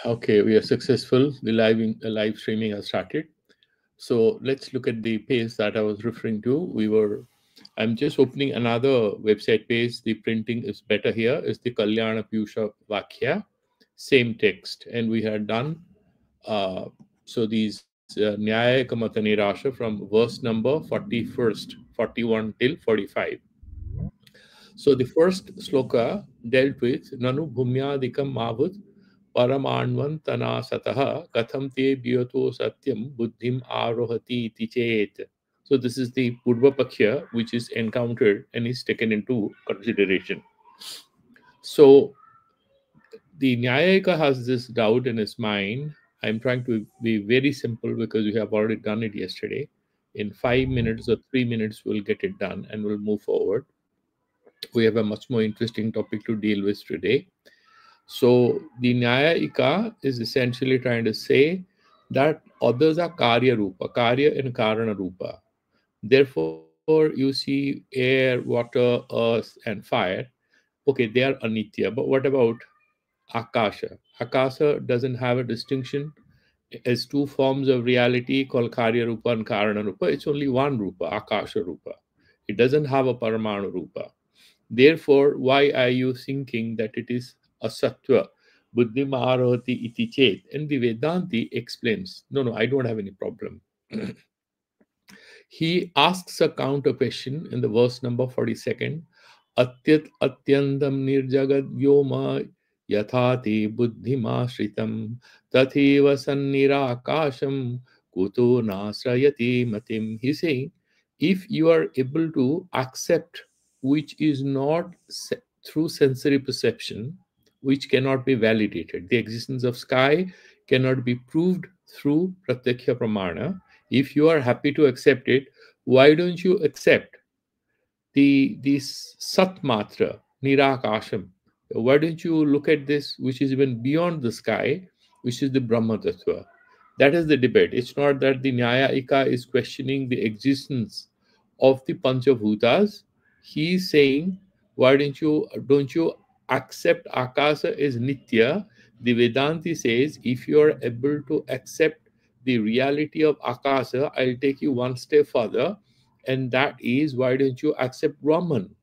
Okay, we are successful. The live streaming has started. So let's look at the page that I was referring to. I'm just opening another website page. The printing is better here. Is the Kalyana Piyusha Vakya, same text, and we had done. Uh, so these Nyaya Kamata Nirasha from verse number 41st, 41 till 45. So the first sloka dealt with Nanu Bhumyadikam Mavut Paramanvantana Sataha Katham Te Bhyoto Satyam Buddhim Arohati Iti Chet. So this is the Purva Paksha which is encountered and is taken into consideration. So the Nyayika has this doubt in his mind. I'm trying to be very simple because we have already done it yesterday. In 5 minutes or 3 minutes, we'll get it done and we'll move forward. We have a much more interesting topic to deal with today. So the Nyayika is essentially trying to say that others are Karya Rupa, Karya and Karana Rupa. Therefore, you see air, water, earth, and fire. Okay, they are Anitya. But what about Akasha? Akasha doesn't have a distinction as two forms of reality called Karya Rupa and Karana Rupa. It's only one Rupa, Akasha Rupa. It doesn't have a Paramanu Rupa. Therefore, why are you thinking that it is a sattva? Buddhim arohati iti chet. And the Vedanti explains, no, no, I don't have any problem. He asks a counter question in the verse number 42nd. Atyat atyandam nirjagad vyoma yathati buddhima shritam tatheva sannira akasham kuto nasrayati matim. He's saying, if you are able to accept which is not through sensory perception, which cannot be validated, the existence of sky cannot be proved through pratyaksha pramana. If you are happy to accept it, why don't you accept the sat matra nirakasham? Why don't you look at this which is even beyond the sky, which is the brahma tattva? That is the debate. It's not that the Nyayika is questioning the existence of the Panchabhutas. He's saying, why don't you accept Akasa as Nitya? The Vedanti says, if you are able to accept the reality of Akasa, I'll take you one step further, and that is, why don't you accept Brahman?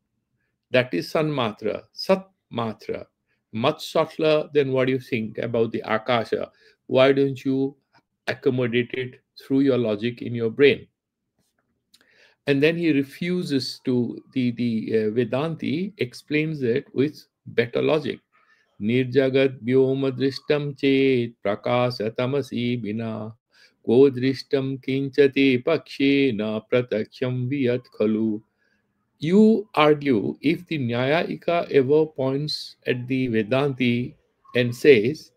That is Sanmatra, Sat Matra, much subtler than what you think about the Akasha. Why don't you accommodate it through your logic in your brain? And then he refuses to, the Vedanti explains it with better logic. Nirjagat vyoma drishtam chet prakasa tamasi bina ko drishtam kinchati pakshe na prataksham viyat khalu. You argue, if the Nyayika ever points at the Vedanti and says,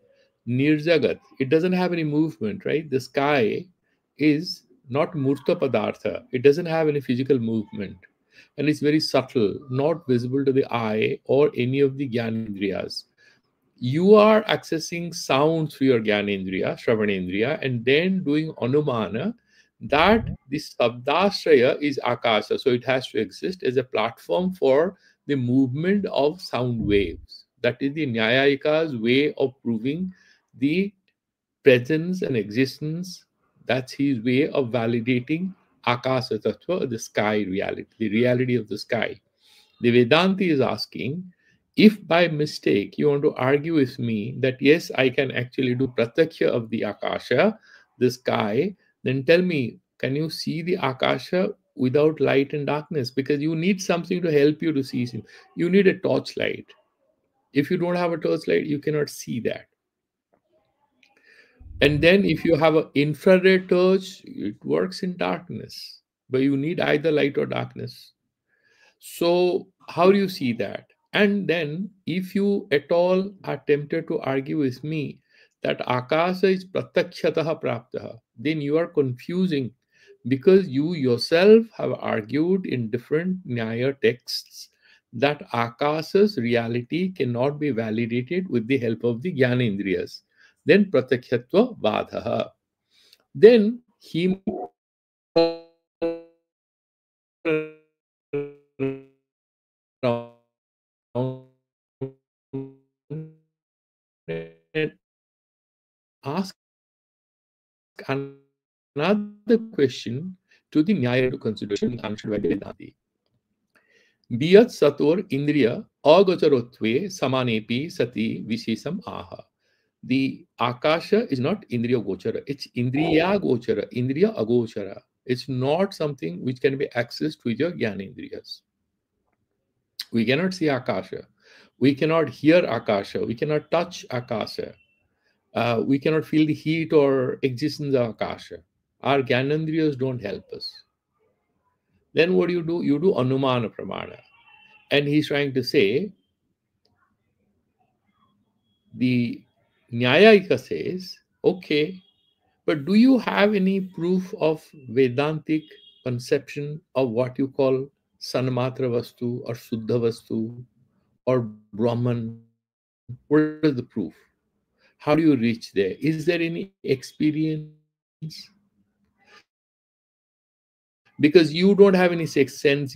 Nirjagat, it doesn't have any movement, right? The sky is not Murta Padartha, it doesn't have any physical movement. And it's very subtle, not visible to the eye or any of the Gyanendriyas. You are accessing sound through your Gyanendriya, Shravanendriya, and then doing Anumana that this Sabdashraya is Akasa. So it has to exist as a platform for the movement of sound waves. That is the Nyayika's way of proving the presence and existence. That's his way of validating Akasa Tattva, the sky reality, the reality of the sky. The Vedanti is asking, if by mistake you want to argue with me that yes, I can actually do pratyaksha of the Akasha, the sky, then tell me, can you see the Akasha without light and darkness? Because you need something to help you to see him. You need a torchlight. If you don't have a torchlight, you cannot see that. And then if you have an infrared torch, it works in darkness. But you need either light or darkness. So, how do you see that? And then, if you at all are tempted to argue with me that Akasa is pratakshataha praptaha, then you are confusing because you yourself have argued in different Nyaya texts that Akasa's reality cannot be validated with the help of the Jnanendriyas. Then pratakshatva vadhaha. Then he might around and ask another question to the Nyaya to consider Vedanti. Biyat sator indriya agocharotve samanepi sati visesam aha. The akasha is not indriya gochara, it's indriya gochara, indriya agochara. It's not something which can be accessed with your jnanendriyas. We cannot see akasha, we cannot hear akasha, we cannot touch akasha, we cannot feel the heat or existence of akasha. Our jnanendriyas don't help us. Then what do? You do anumana pramana. And he's trying to say, the Nyayika says, okay, but do you have any proof of Vedantic conception of what you call Sanmatra Vastu or Suddha Vastu or Brahman? What is the proof? How do you reach there? Is there any experience? Because you don't have any sixth sense,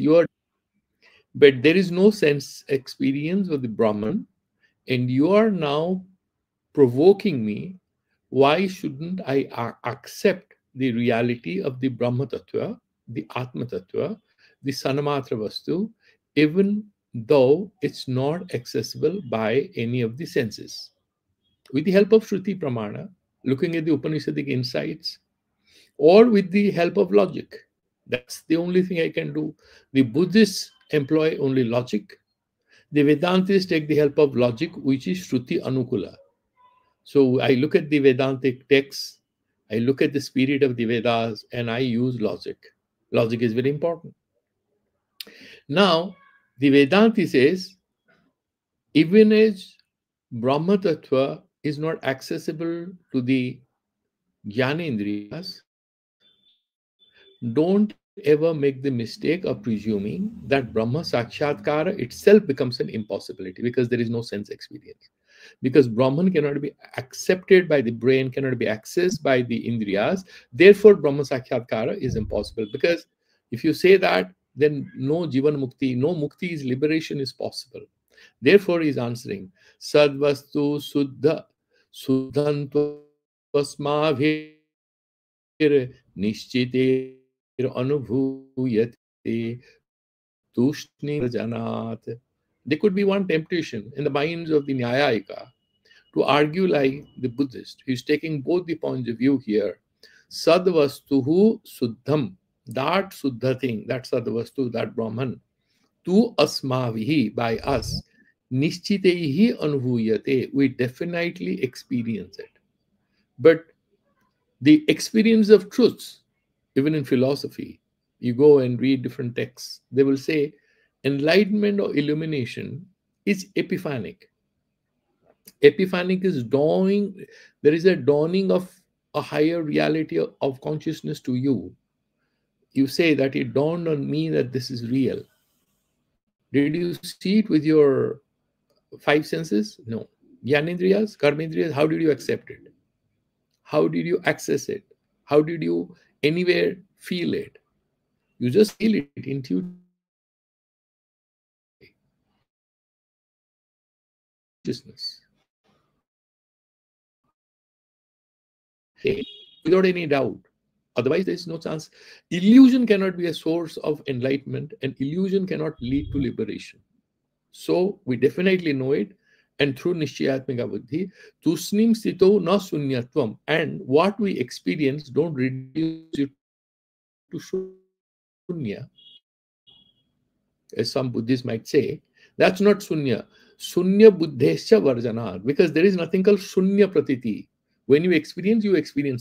but there is no sense experience of the Brahman, and you are now provoking me. Why shouldn't I accept the reality of the Brahma Tattva, the Atma Tattva, the Sanamatra Vastu, even though it's not accessible by any of the senses? With the help of Shruti Pramana, looking at the Upanishadic insights, or with the help of logic. That's the only thing I can do. The Buddhists employ only logic. The Vedantists take the help of logic, which is Shruti Anukula. So I look at the Vedantic texts, I look at the spirit of the Vedas, and I use logic. Logic is very important. Now, the Vedanti says, even as Brahma Tattva is not accessible to the Jnanendriyas, don't ever make the mistake of presuming that Brahma Sakshatkara itself becomes an impossibility because there is no sense experience. Because Brahman cannot be accepted by the brain, cannot be accessed by the Indriyas. Therefore, Brahma Sakshatkara is impossible. Because if you say that, then no Jivan Mukti, no Mukti is liberation is possible. Therefore, he is answering Sadvastu Suddha Suddhantvasmavir Nishchitir Anubhuyate Tushni Janat. There could be one temptation in the minds of the Nyayika to argue like the Buddhist. He's taking both the points of view here. Sadvastuhu Suddham, that Suddha thing, that Sadvastu, that Brahman, tu asmavihi, by us, nishchitehi anubhuyate, we definitely experience it. But the experience of truths, even in philosophy, you go and read different texts, they will say enlightenment or illumination is epiphanic. Epiphanic is dawning, there is a dawning of a higher reality of consciousness to you. You say that it dawned on me that this is real. Did you see it with your five senses? No. Jnanendriyas, karmendriyas, how did you accept it? How did you access it? How did you anywhere feel it? You just feel it intuitively. Consciousness. Without any doubt. Otherwise, there is no chance. Illusion cannot be a source of enlightenment, and illusion cannot lead to liberation. So we definitely know it. And through Nishchayatmika Buddhi, Tusnim Sthito na Sunyatvam. And what we experience, don't reduce it to Shunya. As some Buddhists might say, that's not Sunya. Sunya Buddhescha Varjana. Because there is nothing called Sunya Pratiti. When you experience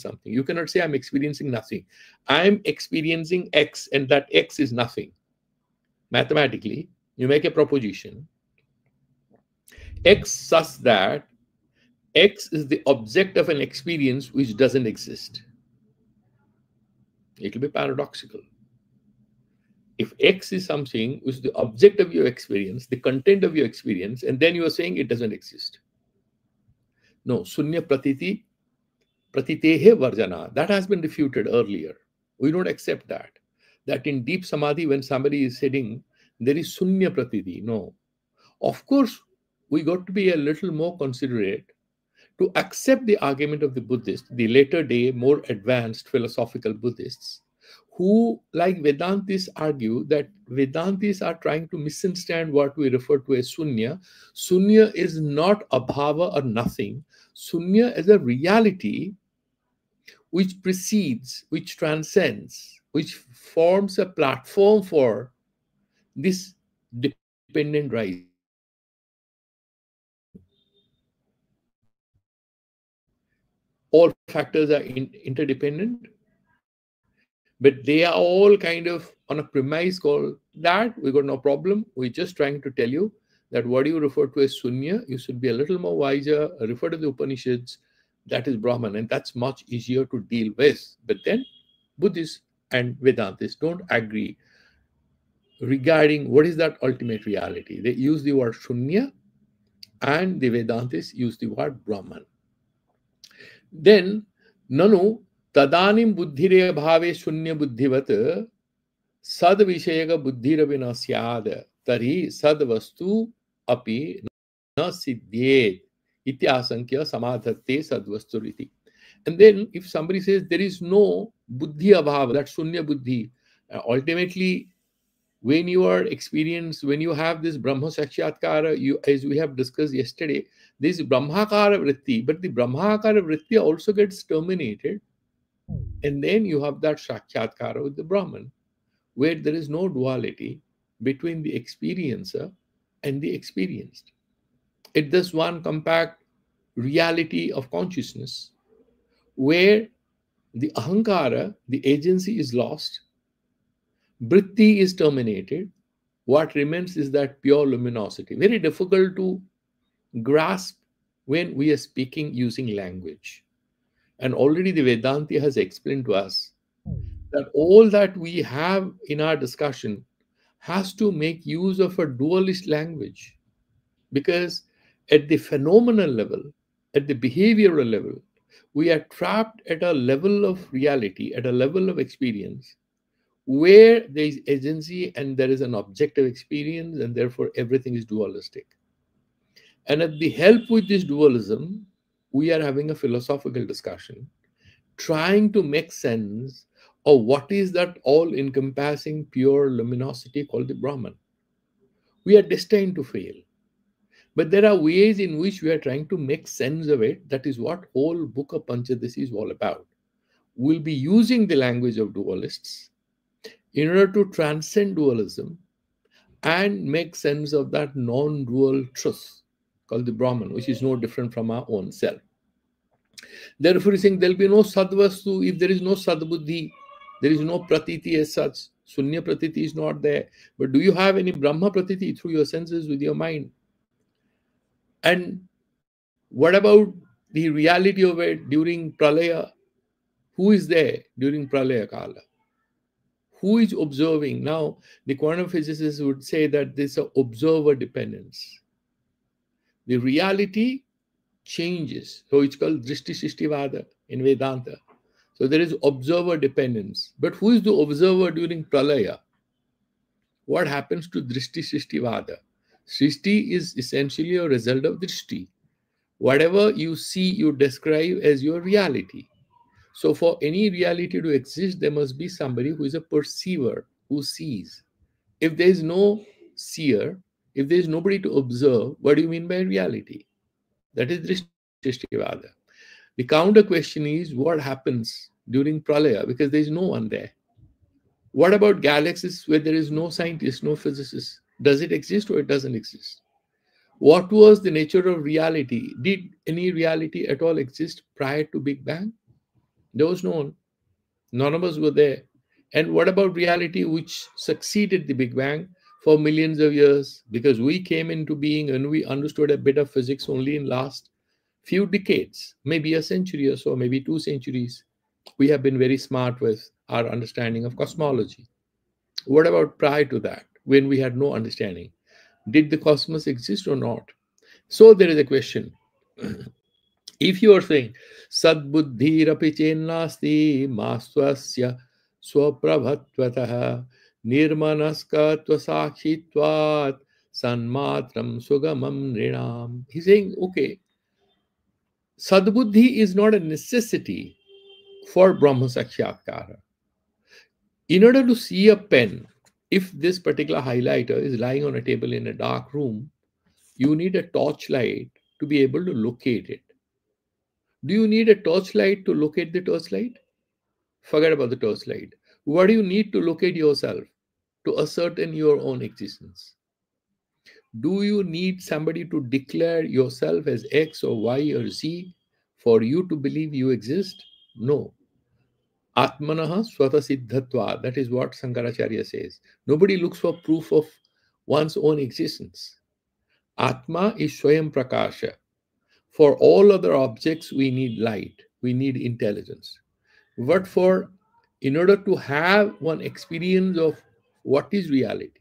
something. You cannot say, I'm experiencing nothing. I'm experiencing X, and that X is nothing. Mathematically, you make a proposition. X such that X is the object of an experience which doesn't exist. It will be paradoxical. If X is something which is the object of your experience, the content of your experience, and then you are saying it doesn't exist. No, Sunya Pratiti, Pratitehe Varjana. That has been refuted earlier. We don't accept that. That in deep samadhi, when somebody is sitting, there is Sunya Pratiti. No. Of course, we got to be a little more considerate to accept the argument of the Buddhists, the later day, more advanced philosophical Buddhists, who, like Vedantists, argue that Vedantists are trying to misunderstand what we refer to as Sunya. Sunya is not abhava or nothing. Sunya is a reality which precedes, which transcends, which forms a platform for this dependent rising. All factors are interdependent, but they are all kind of on a premise called that. We got no problem. We're just trying to tell you that what you refer to as Sunya, you should be a little more wiser, refer to the Upanishads, that is Brahman, and that's much easier to deal with. But then Buddhists and Vedantists don't agree regarding what is that ultimate reality. They use the word Shunya, and the Vedantists use the word Brahman. Then, nanu tadanim buddhire bhave shunya buddhivat sad vishayaka buddhiravi syad tari sad vastu api na siddhyet ityasankhya samadhatte sadvasturiti. And then if somebody says there is no buddhi abhava, that shunya buddhi, ultimately when you are experienced, when you have this Brahma Sakshatkara, you, as we have discussed yesterday, this Brahmakara Vritti, but the Brahmakara Vritti also gets terminated, and then you have that Sakshatkara with the Brahman, where there is no duality between the experiencer and the experienced. It is one compact reality of consciousness, where the Ahankara, the agency, is lost, Vritti is terminated. What remains is that pure luminosity. Very difficult to grasp when we are speaking using language. And already the Vedanti has explained to us that all that we have in our discussion has to make use of a dualist language. Because at the phenomenal level, at the behavioral level, we are trapped at a level of reality, at a level of experience, where there is agency and there is an objective experience, and therefore everything is dualistic. And at the help with this dualism, we are having a philosophical discussion, trying to make sense of what is that all encompassing pure luminosity called the Brahman. We are destined to fail. But there are ways in which we are trying to make sense of it. That is what whole book of Panchadashi is all about. We'll be using the language of dualists in order to transcend dualism and make sense of that non-dual truth called the Brahman, which is no different from our own self. Therefore, he's saying there will be no sadvastu if there is no sadbuddhi, there is no pratiti as such. Sunya pratiti is not there. But do you have any Brahma pratiti through your senses with your mind? And what about the reality of it during Pralaya? Who is there during Pralaya Kala? Who is observing? Now, the quantum physicists would say that this is an observer dependence. The reality changes. So it's called Drishti Sishtivada in Vedanta. So there is observer dependence. But who is the observer during Pralaya? What happens to Drishti Sishtivada? Srishti is essentially a result of Drishti. Whatever you see, you describe as your reality. So for any reality to exist, there must be somebody who is a perceiver, who sees. If there is no seer, if there is nobody to observe, what do you mean by reality? That is Drishti Sishtivada. The counter question is what happens during Pralaya, because there is no one there. What about galaxies where there is no scientist, no physicist? Does it exist or it doesn't exist? What was the nature of reality? Did any reality at all exist prior to Big Bang? There was no one. None of us were there. And what about reality which succeeded the Big Bang for millions of years? Because we came into being and we understood a bit of physics only in last few decades, maybe a century or so, maybe 2 centuries. We have been very smart with our understanding of cosmology. What about prior to that, when we had no understanding? Did the cosmos exist or not? So there is a question. If you are saying sadbuddhirapi chennasti mastvasya swaprabhatvatah nirmanaskatva sakshitvat sanmatram sugamam nrinam. He's saying, okay, Sadbuddhi is not a necessity for Brahma Sakshatkara. In order to see a pen, if this particular highlighter is lying on a table in a dark room, you need a torchlight to be able to locate it. Do you need a torchlight to locate the torchlight? Forget about the torchlight. What do you need to locate yourself to ascertain your own existence? Do you need somebody to declare yourself as X or Y or Z for you to believe you exist? No. Atmanaha swata siddhatva. That is what Sankaracharya says. Nobody looks for proof of one's own existence. Atma is Swayam Prakasha. For all other objects, we need light, we need intelligence. But in order to have one experience of what is reality,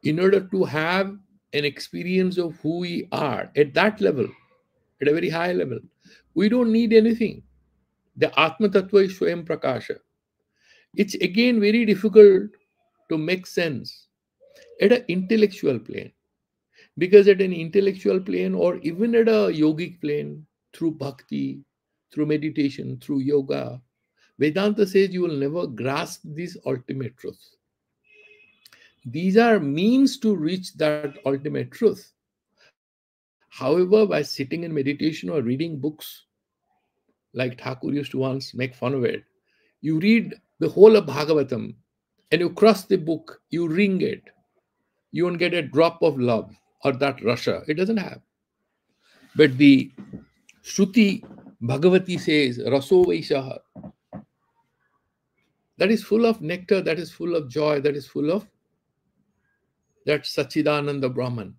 in order to have an experience of who we are at that level, at a very high level, we don't need anything. The Atma Tattva is Swayam Prakasha. It's again very difficult to make sense at an intellectual plane, because at an intellectual plane or even at a yogic plane, through bhakti, through meditation, through yoga, Vedanta says you will never grasp this ultimate truth. These are means to reach that ultimate truth. However, by sitting in meditation or reading books, like Thakur used to once make fun of it, you read the whole of Bhagavatam and you cross the book, you ring it, you won't get a drop of love or that rasha. It doesn't have. But the Shruti Bhagavati says, Raso Vaishaha, that is full of nectar, that is full of joy, that is full of that Sachidananda Brahman.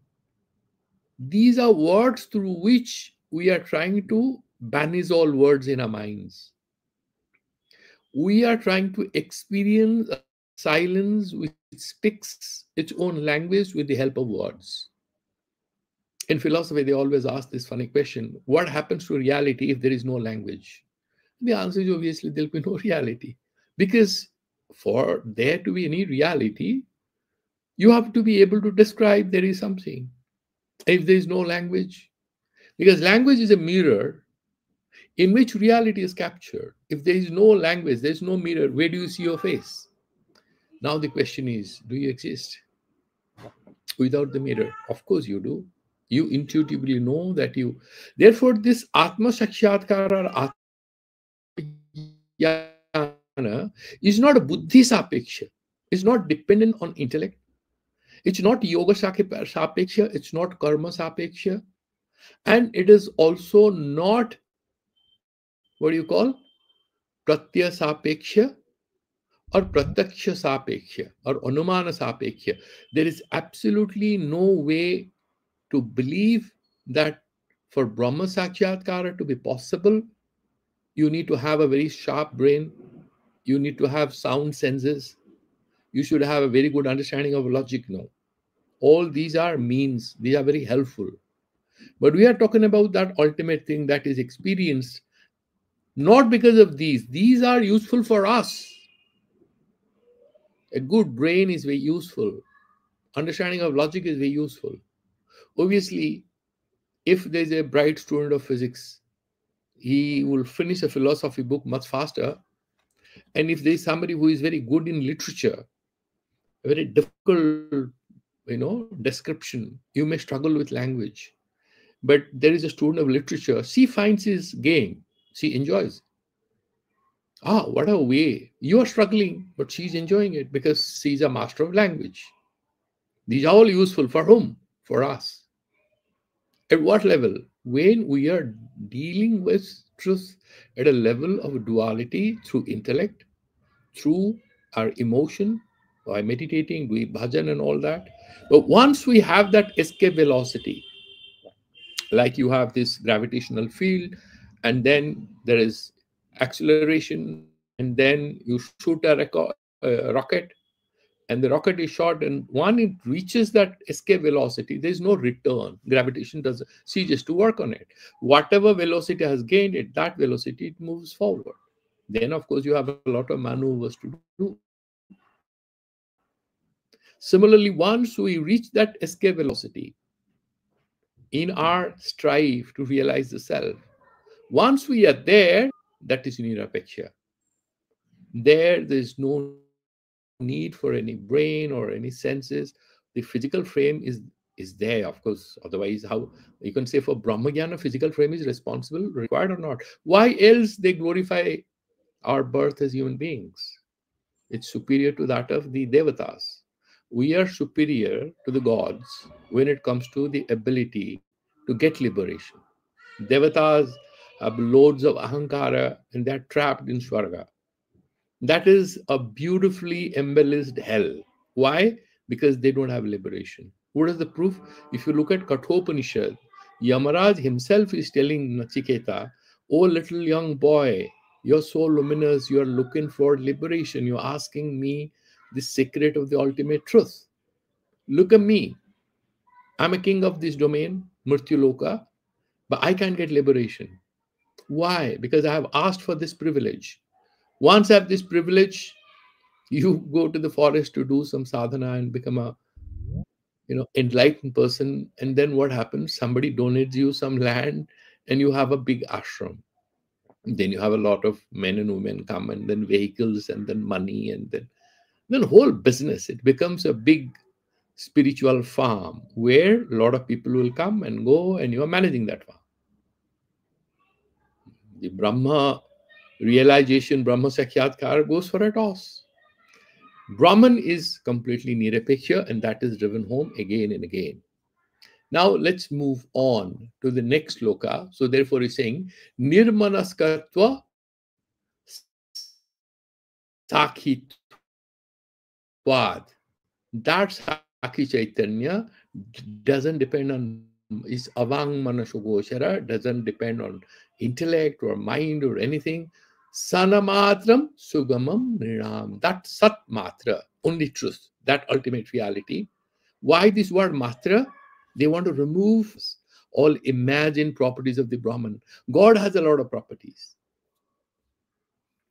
These are words through which we are trying to banish all words in our minds. We are trying to experience a silence which speaks its own language with the help of words. In philosophy, they always ask this funny question: what happens to reality if there is no language? The answer is obviously there'll be no reality. Because for there to be any reality, you have to be able to describe there is something. If there is no language, because language is a mirror in which reality is captured. If there is no language, there is no mirror, where do you see your face? Now the question is, do you exist without the mirror? Of course you do. You intuitively know that you. Therefore, this Atma Sakshatkara or Atma Vijnana is not a Buddhi Sapeksha. It's not dependent on intellect. It's not Yoga Sapeksha. It's not Karma Sapeksha. And it is also not, what do you call, Pratya Sapeksha or Prataksha Sapeksha or Anumana Sapeksha. There is absolutely no way to believe that for Brahma Sakshatkara to be possible, you need to have a very sharp brain, you need to have sound senses, you should have a very good understanding of logic. No. All these are means, these are very helpful. But we are talking about that ultimate thing that is experienced not because of these are useful for us. A good brain is very useful. Understanding of logic is very useful. Obviously, if there's a bright student of physics, he will finish a philosophy book much faster. And if there's somebody who is very good in literature, a very difficult, description, you may struggle with language. But there is a student of literature, she finds his game, she enjoys. Ah, what a way. You are struggling, but she's enjoying it because she's a master of language. These are all useful for whom? For us. At what level? When we are dealing with truth at a level of duality through intellect, through our emotion, by meditating, doing bhajan and all that. But once we have that escape velocity, like you have this gravitational field, and then there is acceleration, and then you shoot a rocket, and the rocket is shot, and one it reaches that escape velocity, there's no return. Gravitation does ceases to work on it. Whatever velocity has gained, at that velocity it moves forward. Then of course you have a lot of maneuvers to do. Similarly, once we reach that escape velocity, in our strive to realize the self. Once we are there, that is nirapeksha. There is no need for any brain or any senses. The physical frame is there, of course. Otherwise, how you can say for Brahmagyan, a physical frame is responsible, required or not? Why else they glorify our birth as human beings? It's superior to that of the devatas. We are superior to the gods when it comes to the ability to get liberation. Devatas have loads of ahankara and they're trapped in Swarga. That is a beautifully embellished hell. Why? Because they don't have liberation. What is the proof? If you look at Kathopanishad, Yamaraj himself is telling Nachiketa, oh little young boy, you're so luminous, you're looking for liberation, you're asking me the secret of the ultimate truth. Look at me. I'm a king of this domain, Murtyuloka, but I can't get liberation. Why? Because I have asked for this privilege. Once I have this privilege, you go to the forest to do some sadhana and become a enlightened person, and then what happens? Somebody donates you some land and you have a big ashram. Then you have a lot of men and women come, and then vehicles, and then money, and then whole business. It becomes a big spiritual farm where a lot of people will come and go, and you are managing that farm. The Brahma realization, Brahma Sakyatkar goes for a toss. Brahman is completely Nirapeksha, and that is driven home again and again. Now let's move on to the next loka. So therefore he's saying Nirmanaskatva Sakhitvad. That Sakhi Chaitanya doesn't depend on is Avang Manashogoshara, doesn't depend on intellect or mind or anything. Sanamatram Sugamam Nrinam. That Sat Matra, only truth, that ultimate reality. Why this word Matra? They want to remove all imagined properties of the Brahman. God has a lot of properties.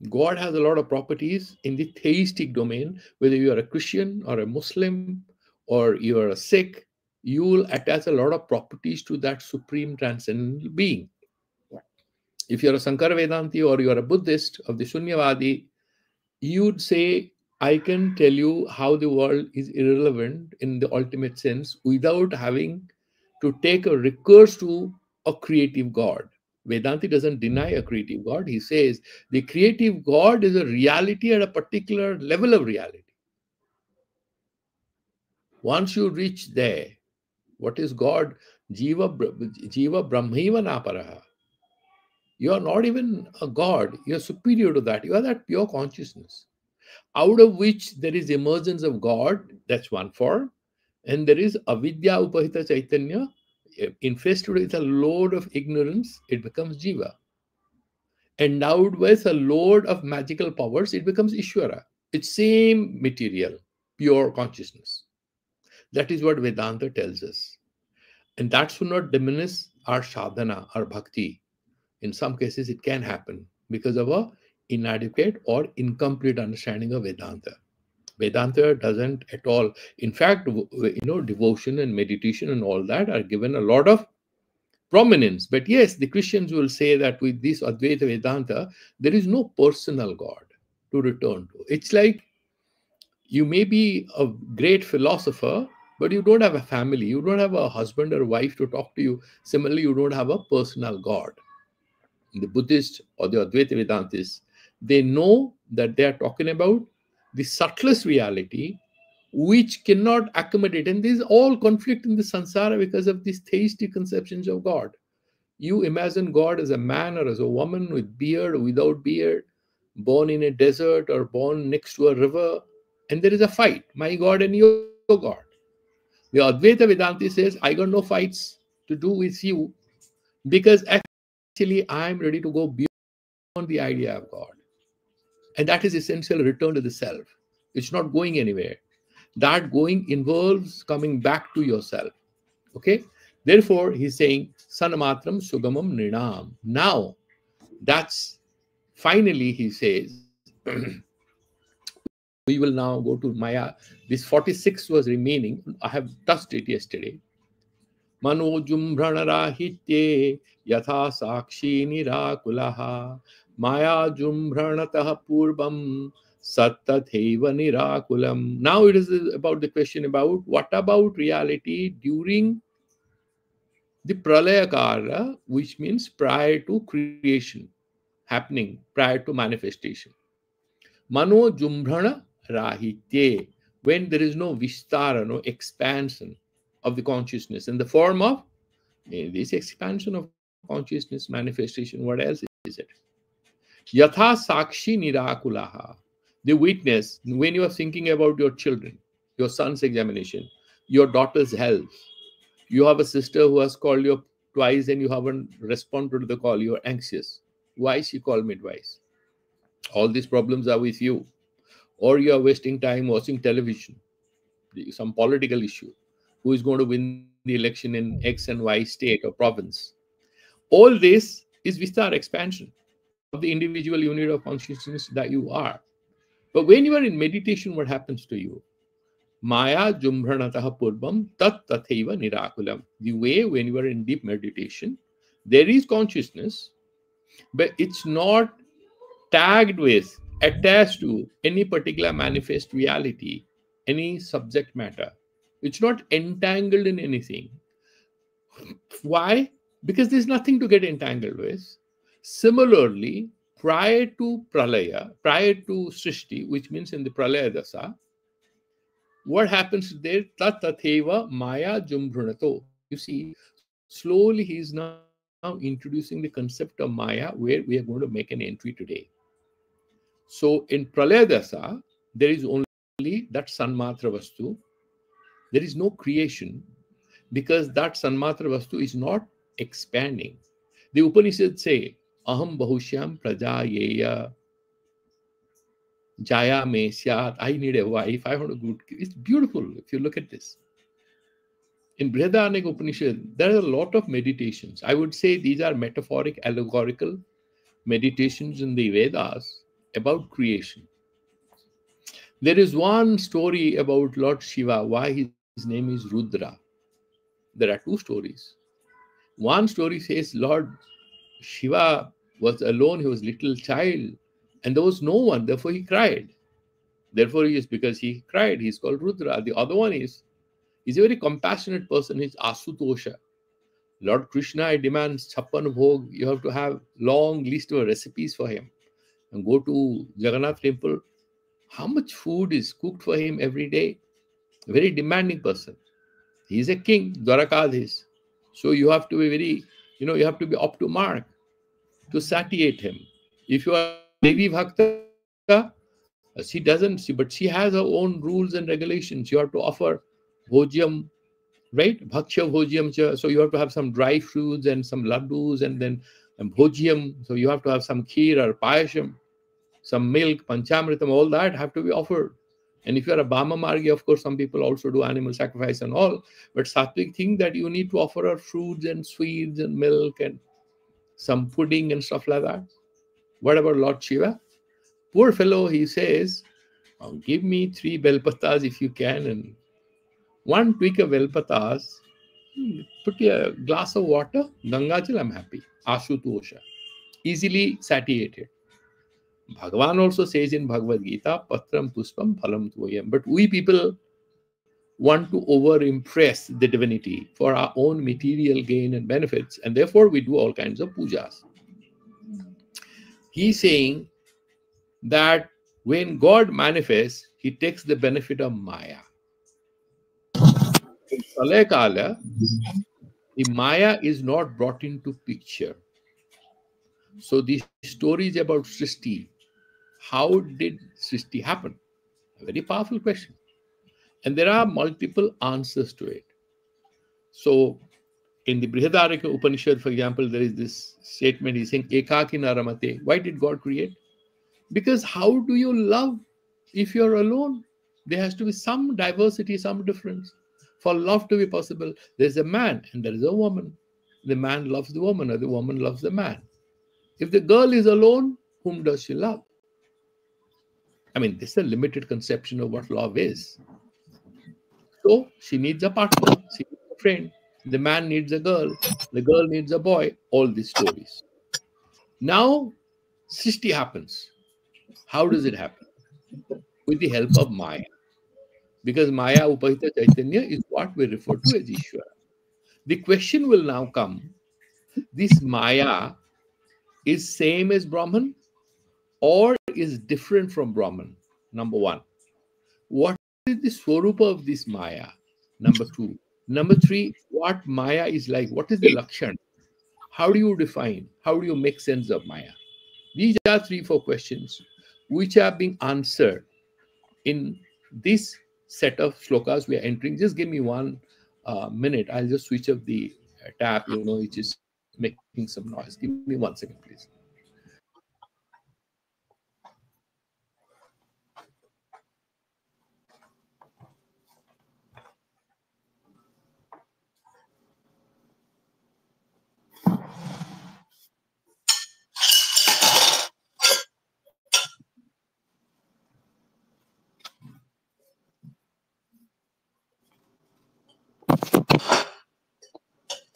God has a lot of properties in the theistic domain, whether you are a Christian or a Muslim or you are a Sikh, you will attach a lot of properties to that supreme transcendental being. If you're a Sankara Vedanti or you are a Buddhist of the Shunyavadi, you'd say, I can tell you how the world is irrelevant in the ultimate sense without having to take a recurse to a creative God. Vedanti doesn't deny a creative God. He says the creative God is a reality at a particular level of reality. Once you reach there, what is God? Jiva Brahmaiva Naparaha. You are not even a God. You are superior to that. You are that pure consciousness, out of which there is emergence of God. That's one form. And there is avidya upahita chaitanya, infested with a load of ignorance, it becomes jiva. Endowed with a load of magical powers, it becomes ishvara. It's same material, pure consciousness. That is what Vedanta tells us. And that should not diminish our sadhana, our bhakti. In some cases, it can happen because of a inadequate or incomplete understanding of Vedanta. Vedanta doesn't at all. In fact, devotion and meditation and all that are given a lot of prominence. But yes, the Christians will say that with this Advaita Vedanta, there is no personal God to return to. It's like you may be a great philosopher, but you don't have a family. You don't have a husband or wife to talk to you. Similarly, you don't have a personal God. The Buddhists or the Advaita Vedantists, they know that they are talking about the subtlest reality which cannot accommodate. And these all conflict in the samsara because of these theistic conceptions of God. You imagine God as a man or as a woman with beard or without beard, born in a desert or born next to a river, and there is a fight, my God and your God. The Advaita Vedanti says, I got no fights to do with you because actually I am ready to go beyond the idea of God. And that is essential return to the self. It's not going anywhere. That going involves coming back to yourself. Okay? Therefore, he's saying, Sanamatram Sugamam Nrinam. Now, that's finally, he says, we will now go to Maya. This 46 was remaining. I have touched it yesterday. Manojumbrhanarahitye yatha sakshi nirakulaha maya jumbranatah purvam sattatheva nirakulam. Now it is about the question about what about reality during the pralaya kala, which means prior to creation happening, prior to manifestation. Mano jumbrana rahitye, when there is no vistara, no expansion of the consciousness in the form of this expansion of consciousness manifestation. What else is it? Yatha sakshi nirakulaha, the witness when you are thinking about your children, your son's examination, your daughter's health. You have a sister who has called you twice and you haven't responded to the call. You're anxious. Why she called me twice? All these problems are with you. Or you are wasting time watching television, some political issue. Who is going to win the election in X and Y state or province? All this is Vistar expansion of the individual unit of consciousness that you are. But when you are in meditation, what happens to you? Maya jumbranatah purvam tat tatheva nirakulam. The way when you are in deep meditation, there is consciousness, but it's not tagged with, attached to any particular manifest reality, any subject matter. It's not entangled in anything. Why? Because there's nothing to get entangled with. Similarly, prior to pralaya, prior to srishti, which means in the pralaya dasa, what happens there? Tat tatheva maya jumbrunato. You see, slowly he is now introducing the concept of maya, where we are going to make an entry today. So in pralaya dasa, there is only that sanmatra vastu. There is no creation because that sanmatra vastu is not expanding. The Upanishads say, Aham bahushyam prajayeya jaya me syat. I need a wife. I want a good. It's beautiful if you look at this. In Brihadaranyaka Upanishad, there are a lot of meditations. I would say these are metaphoric, allegorical meditations in the Vedas about creation. There is one story about Lord Shiva, why his name is Rudra. There are two stories. One story says Lord Shiva was alone, he was little child, and there was no one, therefore he cried. Therefore, he is because he cried, he's called Rudra. The other one is he's a very compassionate person, he's Asutosha. Lord Krishna demands Chappan Bhog, you have to have long list of recipes for him. And go to Jagannath temple, how much food is cooked for him every day? A very demanding person. He is a king, Dwarakadhis. So you have to be very, you have to be up to mark to satiate him. If you are a Devi Bhakta, she doesn't, but she has her own rules and regulations. You have to offer bhojyam, right? Bhaksha bhojyam. So you have to have some dry fruits and some laddus and then bhojyam. So you have to have some kheer or payasham, some milk, panchamritam, all that have to be offered. And if you are a Bama Margi, of course, some people also do animal sacrifice and all. But Sattvic thing that you need to offer are fruits and sweets and milk and some pudding and stuff like that. What about Lord Shiva? Poor fellow, he says, "Oh, give me 3 belpatas if you can, and one tweak of belpatas, put a glass of water, Gangajal, I'm happy. Ashutosha. Easily satiated. Bhagavan also says in Bhagavad Gita, Patram Puspam Phalam Tvoyam. But we people want to over impress the divinity for our own material gain and benefits, and therefore we do all kinds of pujas. He's saying that when God manifests, he takes the benefit of Maya. In Pralaya Kala, the Maya is not brought into picture. So the stories about Srishti, how did Srishti happen? A very powerful question. And there are multiple answers to it. So in the Brihadaranyaka Upanishad, for example, there is this statement, he's saying, Ekaki naramate. Why did God create? Because how do you love if you're alone? There has to be some diversity, some difference. For love to be possible, there's a man and there is a woman. The man loves the woman or the woman loves the man. If the girl is alone, whom does she love? I mean, this is a limited conception of what love is. So she needs a partner, she needs a friend. The man needs a girl, the girl needs a boy, all these stories. Now, Srishti happens. How does it happen? With the help of Maya. Because Maya Upahita Chaitanya is what we refer to as Ishvara. The question will now come, this Maya is same as Brahman or is different from Brahman? Number one. What is the swarupa of this Maya? Number two. Number three, what Maya is like? What is the Lakshan? How do you define? How do you make sense of Maya? These are 3-4 questions which are being answered in this set of slokas we are entering. Just give me one minute. I'll just switch off the tap, which is making some noise. Give me 1 second, please.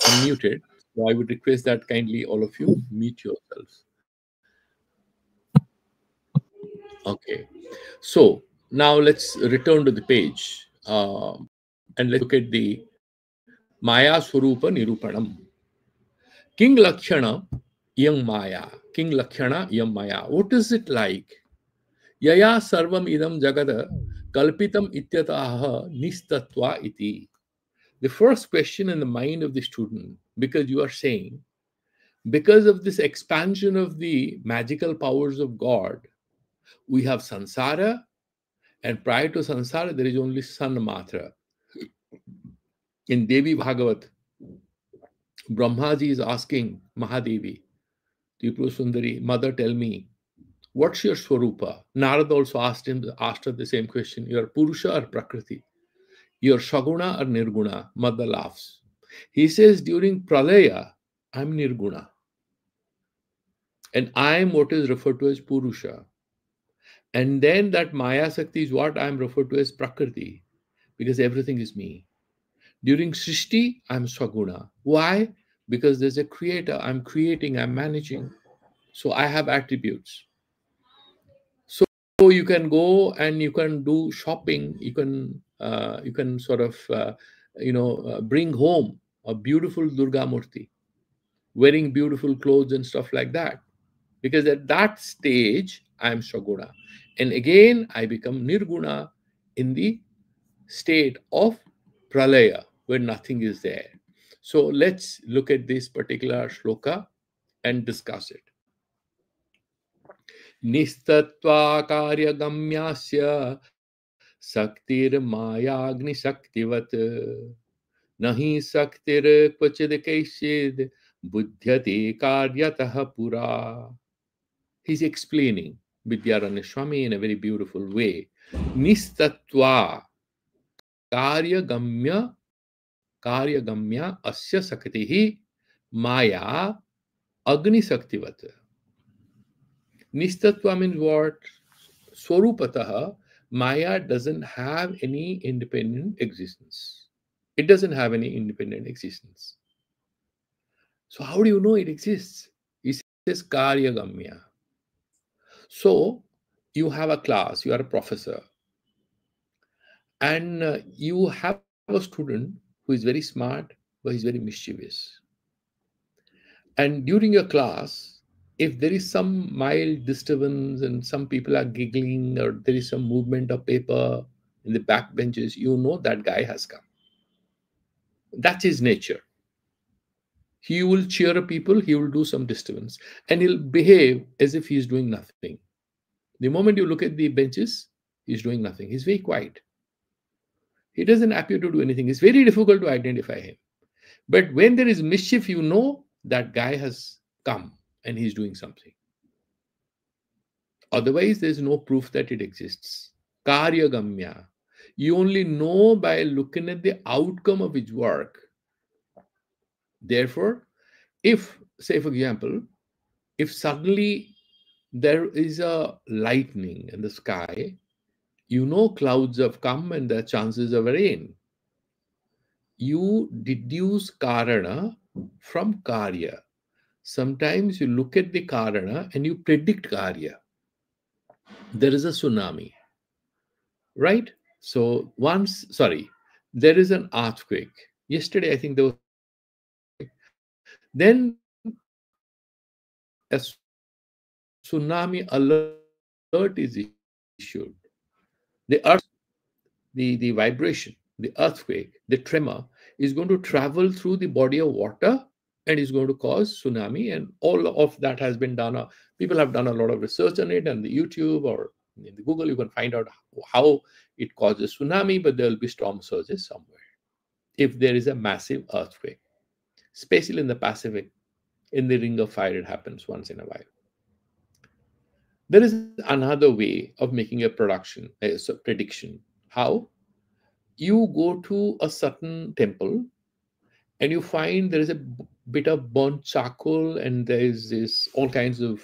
I'm muted. So I would request that kindly all of you mute yourselves. Okay. So now let's return to the page and let's look at the Maya Swarupa Nirupanam. King Lakshana Yang Maya. King Lakshana Yang Maya. What is it like? Yaya Sarvam Idam Jagada Kalpitam Ityataha Nistatva Iti. The first question in the mind of the student, because you are saying, because of this expansion of the magical powers of God, we have samsara, and prior to samsara, there is only san matra. In Devi Bhagavat, Brahmaji is asking Mahadevi, Tripura Sundari, Mother, tell me, what's your Swarupa? Narad also asked her the same question. You are Purusha or Prakriti? You are Shaguna or Nirguna? Mother laughs. He says, during Pralaya, I'm Nirguna. And I am what is referred to as Purusha. And then that Maya Sakti is what I am referred to as Prakriti, because everything is me. During Srishti, I'm Swaguna. Why? Because there's a creator. I'm creating, I'm managing. So I have attributes. So you can go and you can do shopping. You can sort of bring home a beautiful Durga Murti, wearing beautiful clothes and stuff like that. Because at that stage, I am Shaguna. And again, I become Nirguna in the state of Pralaya, where nothing is there. So let's look at this particular shloka and discuss it. Nistatva karya gamyasya saktir mayagni saktivat nahi saktir kvachid kaishid buddhyate karyatah pura. He's explaining Vidyaranya Swami in a very beautiful way. Nistatva karya gamya asya saktihi maya agni saktivat. Nistatva means what? Swarupataha, Maya doesn't have any independent existence. It doesn't have any independent existence. So how do you know it exists? He says karya gamya. So you have a class, you are a professor, and you have a student who is very smart, but he's very mischievous. And during your class, if there is some mild disturbance and some people are giggling or there is some movement of paper in the back benches, you know that guy has come. That's his nature. He will cheer up people, he will do some disturbance, and he'll behave as if he's doing nothing. The moment you look at the benches, he's doing nothing. He's very quiet. He doesn't appear to do anything. It's very difficult to identify him. But when there is mischief, you know that guy has come and he's doing something. Otherwise, there's no proof that it exists. Karya gamya. You only know by looking at the outcome of his work. Therefore, if, say, for example, if suddenly there is a lightning in the sky, you know clouds have come and there are chances of rain. you deduce karana from karya. Sometimes you look at the karana and you predict karya. There is a tsunami, right? So once, sorry, there is an earthquake. Yesterday, I think there was an earthquake. Then a tsunami alert is issued. The earth, the vibration, the earthquake, the tremor is going to travel through the body of water and is going to cause tsunami. And all of that has been done. People have done a lot of research on it, and the YouTube or in the Google, you can find out how it causes tsunami, but there will be storm surges somewhere if there is a massive earthquake, especially in the Pacific. In the Ring of Fire, it happens once in a while. There is another way of making a prediction. How? You go to a certain temple and you find there is a bit of burnt charcoal and there is this all kinds of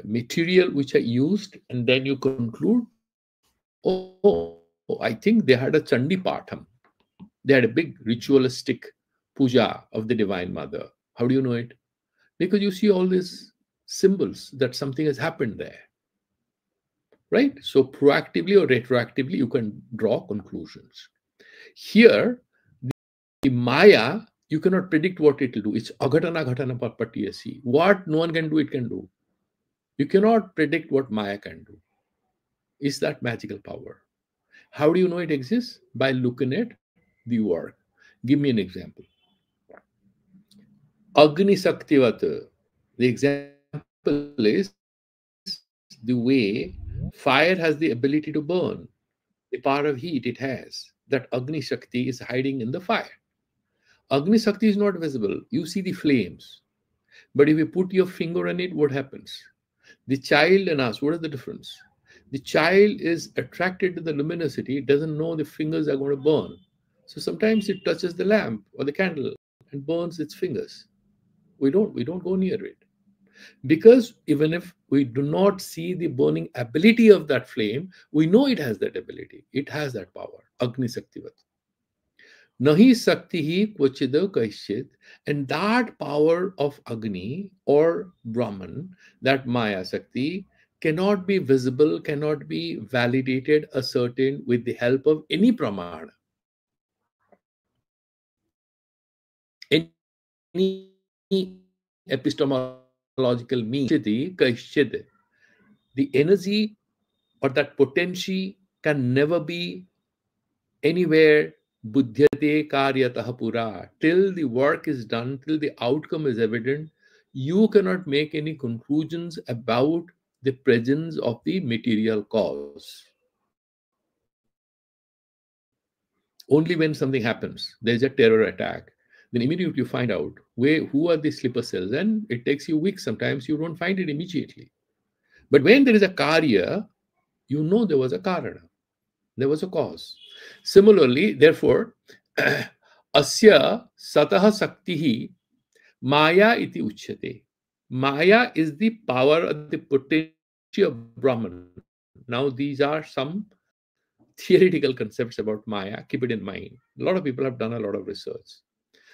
material which are used, and then you conclude, oh, I think they had a Chandi Patham. They had a big ritualistic puja of the Divine Mother. How do you know it? Because you see all these symbols that something has happened there, right? So proactively or retroactively, you can draw conclusions. Here, the Maya, you cannot predict what it will do. It's agatana ghatana patiyasi. What no one can do, it can do. You cannot predict what Maya can do. Is that magical power? How do you know it exists? By looking at the work. Give me an example. Agni Saktivat. The example is the way fire has the ability to burn, the power of heat it has. That Agni Shakti is hiding in the fire. Agni Shakti is not visible. You see the flames. But if you put your finger on it, what happens? The child and us, what is the difference? The child is attracted to the luminosity, it doesn't know the fingers are going to burn. So sometimes it touches the lamp or the candle and burns its fingers. We don't go near it. Because even if we do not see the burning ability of that flame, we know it has that ability. It has that power. Agni Saktivat. Nahi Sakti Kvachida Kaishit. And that power of Agni or Brahman, that Maya Sakti, cannot be visible, cannot be validated, ascertained with the help of any pramana, any epistemological means. The energy or that potency can never be anywhere buddhyate karyatah pura. Till the work is done, till the outcome is evident, you cannot make any conclusions about the presence of the material cause. Only when something happens, there's a terror attack, then immediately you find out who are the sleeper cells, and it takes you weeks. Sometimes you don't find it immediately. But when there is a karya, you know there was a karana, there was a cause. Similarly, therefore, asya satah saktihi maya iti uchyate. Maya is the power, the potency of Brahman. Now, these are some theoretical concepts about Maya. Keep it in mind. A lot of people have done a lot of research.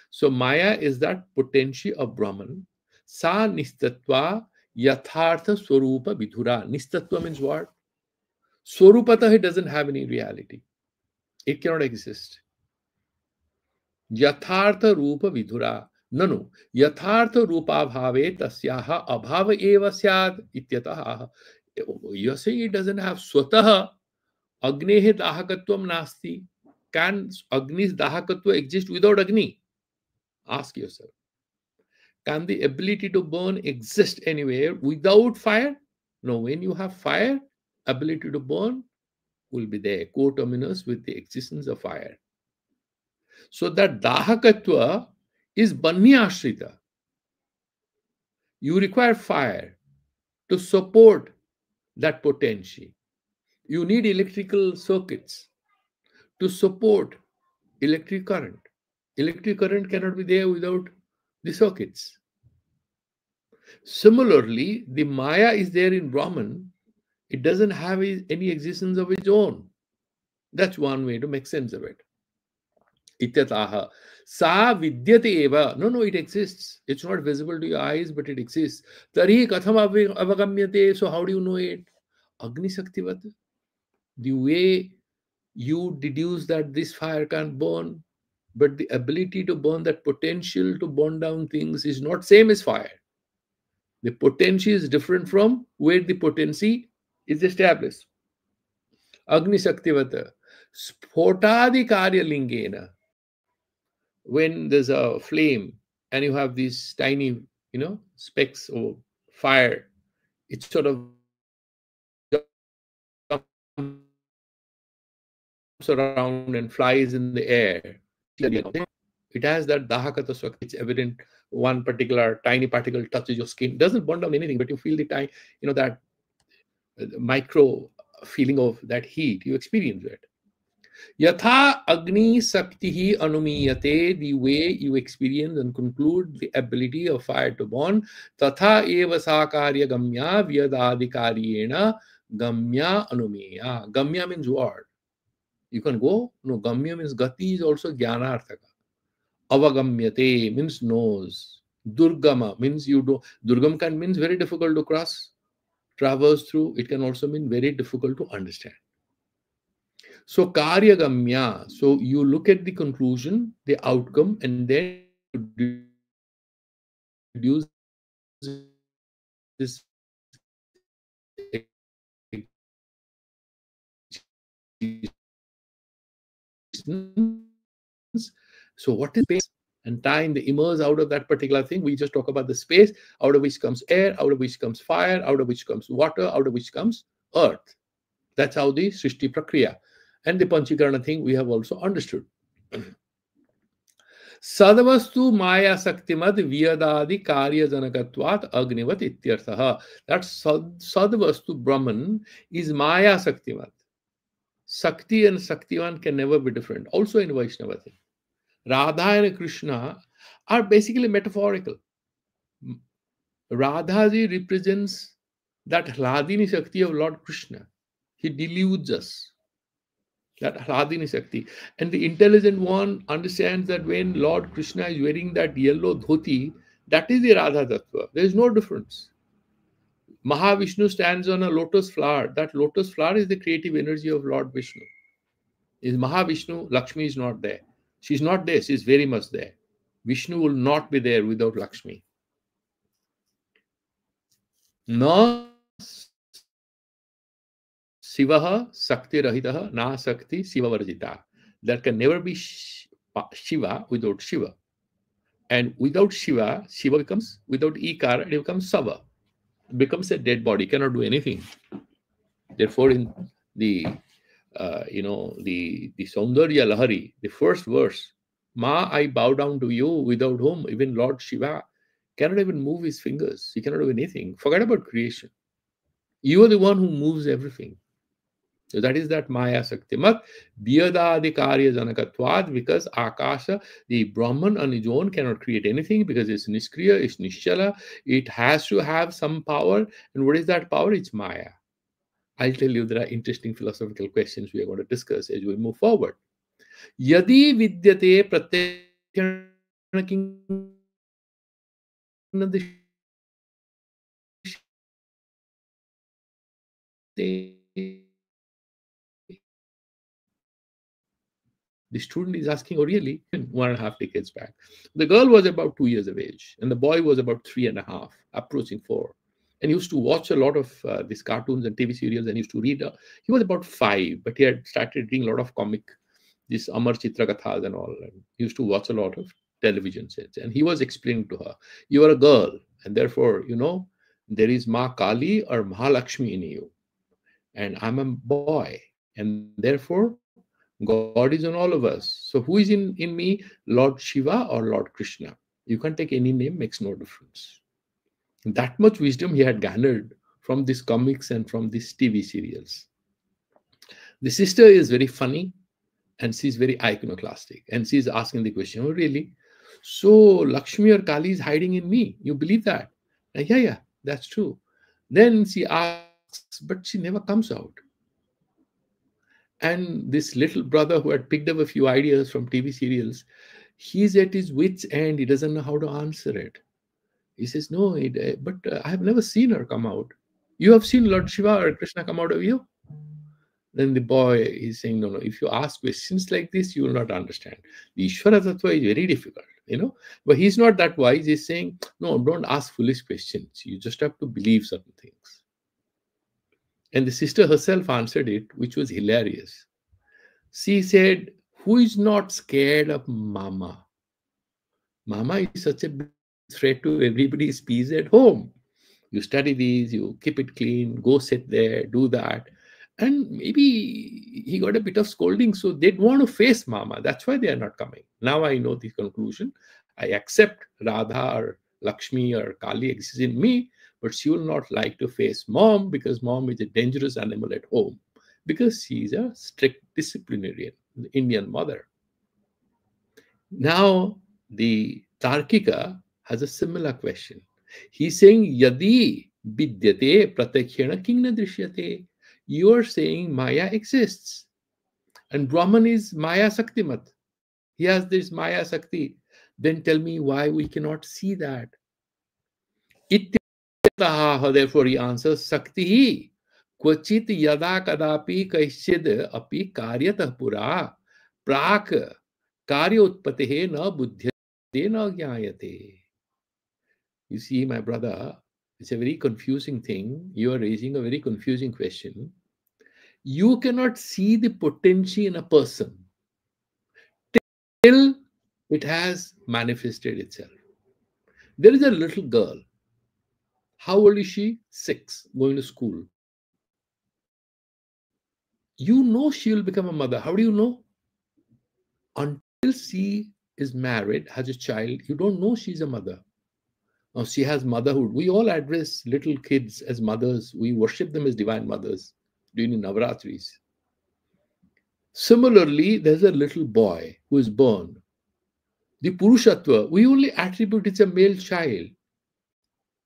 So, Maya is that potency of Brahman. Sa nistatva yathartha swarupa vidhura. Nistatva means what? Swarupatah, it doesn't have any reality. It cannot exist. Yathartha rupa vidhura. Nanu. Yathartha rupa bhave tasyaha abhava eva syad ityataha. You're saying it doesn't have swataha. Agnehe dahakatvam nasti. Can Agni's dahakatva exist without Agni? Ask yourself. Can the ability to burn exist anywhere without fire? No, when you have fire, ability to burn will be there, coterminous with the existence of fire. So that dahakatva is banyashrita. You require fire to support that potency. You need electrical circuits to support electric current. Electric current cannot be there without the circuits. Similarly, the Maya is there in Brahman. It doesn't have any existence of its own. That's one way to make sense of it. Ityataha. Sa vidyate eva. No, no, it exists. It's not visible to your eyes, but it exists. Tari katham avagamyate. So how do you know it? Agni Shaktivat. The way you deduce that this fire can't burn, but the ability to burn, that potential to burn down things is not same as fire. The potency is different from where the potency is established. Agni Shaktivata. Spotadi Karya Lingena. When there's a flame and you have these tiny, specks of fire, it sort of jumps around and flies in the air. It has that dahakata swakti. It's evident one particular tiny particle touches your skin. Doesn't burn down anything, but you feel the tiny, that micro feeling of that heat. You experience it. Yatha Agni Sakti Anumiyate, the way you experience and conclude the ability of fire to burn, Tatha Eva Sakarya Gamya Vyadadikaryena Gamya Anumeya. Gamya means what? You can go? No, Gamya means Gati is also Jnanarthaka. Avagamyate means knows. Durgama means you do. Durgam can means very difficult to cross, traverse through. It can also mean very difficult to understand. So karyagamya. So you look at the conclusion, the outcome, and then you deduce this So what is space? And time the emerge out of that particular thing. We just talk about the space, out of which comes air, out of which comes fire, out of which comes water, out of which comes earth. That's how the Srishti Prakriya. And the Panchikarana thing we have also understood. Sadvastu Maya Saktimad Vyadadi Karya Janakatvat Agnivat Ityarthaha. That Sadvastu Brahman is Maya Saktimat. Sakti and Saktivan can never be different. Also in Vaishnava thing. Radha and Krishna are basically metaphorical. Radhaji represents that Hladini Shakti of Lord Krishna. He deludes us. That Hladini Shakti. And the intelligent one understands that when Lord Krishna is wearing that yellow dhoti, that is the Radha Tattva. There is no difference. Mahavishnu stands on a lotus flower. That lotus flower is the creative energy of Lord Vishnu. Is Mahavishnu, Lakshmi is not there. She's not there, she's very much there. Vishnu will not be there without Lakshmi. Na Sivaha Sakti Rahitaha Na Sakti Siva Varjita. There can never be Shiva without Shiva. And without Shiva, Shiva becomes, without Ikara, it becomes Sava. It becomes a dead body, cannot do anything. Therefore, in the the Saundarya Lahari, the first verse, Ma, I bow down to you, without whom even Lord Shiva cannot even move his fingers. He cannot do anything. Forget about creation. You are the one who moves everything. So that is that Maya Saktimat, Biyadadi Karya Janakatvad, because Akasha, the Brahman on his own cannot create anything because it's Niskriya, it's Nishala. It has to have some power. And what is that power? It's Maya. I'll tell you there are interesting philosophical questions we are going to discuss as we move forward. Yadi vidyate the student is asking, oh, really? 1.5 decades back. The girl was about 2 years of age, and the boy was about 3.5, approaching 4. And he used to watch a lot of these cartoons and TV serials and used to read. He was about 5, but he had started reading a lot of comic, these Amar Chitra Kathas and all. And he used to watch a lot of television sets. And he was explaining to her, you are a girl, and therefore, there is Ma Kali or Mahalakshmi in you. And I'm a boy. And therefore, God is on all of us. So who is in me, Lord Shiva or Lord Krishna? You can take any name, makes no difference. That much wisdom he had garnered from these comics and from these TV serials. The sister is very funny and she's very iconoclastic. And she's asking the question, oh, really? So Lakshmi or Kali is hiding in me. You believe that? Yeah, that's true. Then she asks, but she never comes out. And this little brother who had picked up a few ideas from TV serials, he's at his wits' end. He doesn't know how to answer it. He says, no, but I have never seen her come out. You have seen Lord Shiva or Krishna come out of you? Then the boy is saying, no, no, if you ask questions like this, you will not understand. The Ishvara Tattva is very difficult, But he's not that wise. He's saying, no, don't ask foolish questions. You just have to believe certain things. And the sister herself answered it, which was hilarious. She said, who is not scared of Mama? Mama is such a big threat to everybody's peace at home. You study these, you keep it clean, go sit there, do that. And maybe he got a bit of scolding, so they don't want to face Mama. That's why they are not coming. Now I know the conclusion. I accept Radha or Lakshmi or Kali exists in me, but she will not like to face Mom because Mom is a dangerous animal at home because she is a strict disciplinarian, Indian mother. Now, the Tarkika has a similar question. He's saying, Yadi vidyate pratyakshena kingna drishyate. You are saying Maya exists. And Brahman is Maya Saktimat. He has this Maya Sakti. Then tell me why we cannot see that. Ityataha, therefore he answers, Sakti Kvachit yada kadapi kaishchid api karyatah pura prak karyotpatehe na buddhyate na jnayate. You see, my brother, it's a very confusing thing. You are raising a very confusing question. You cannot see the potential in a person till it has manifested itself. There is a little girl. How old is she? 6, going to school. You know she will become a mother. How do you know? Until she is married, has a child, you don't know she's a mother. Now she has motherhood. We all address little kids as mothers. We worship them as divine mothers during Navratris. Similarly, there's a little boy who is born. The Purushatva, we only attribute it's a male child.